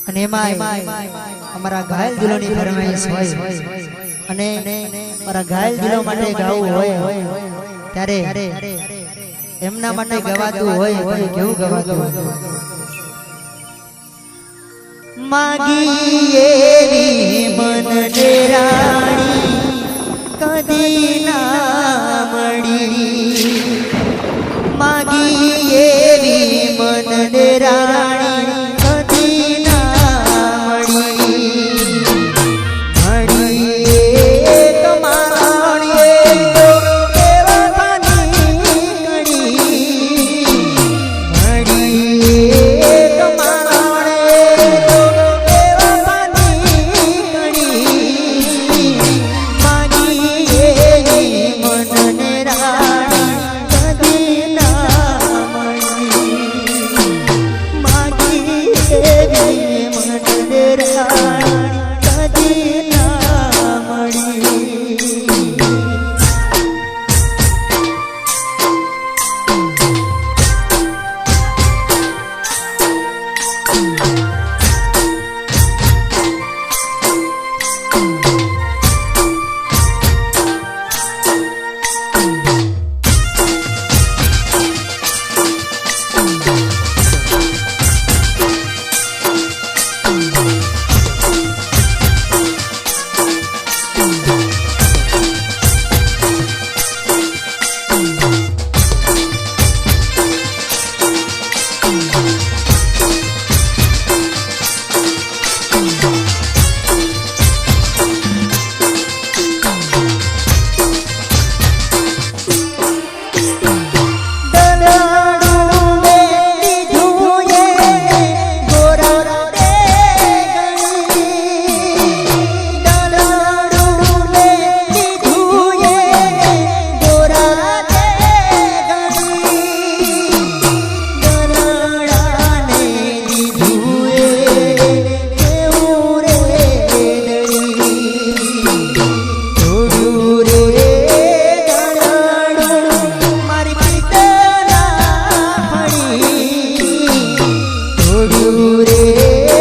અને એમાં અમારા ઘાયલ દિલોની ફરમાઈશ હોય અને અમારા ઘાયલ દિલો માટે ગાવું હોય ત્યારે એમના માટે ગવાતું હોય પણ કેવું ગવાતું હોય માગી એવી મનને રાણી કદી ના મળી માગી એવી મનને રાણી કદી ના મળી મળીએ કમાણીએ તો કેવાની કડી મળીએ કમાણીએ તો કેવાની કડી માગી એવી મનને રાણી કદી ના મળી માગી એવી મનને રાણી કદી ના મળી रे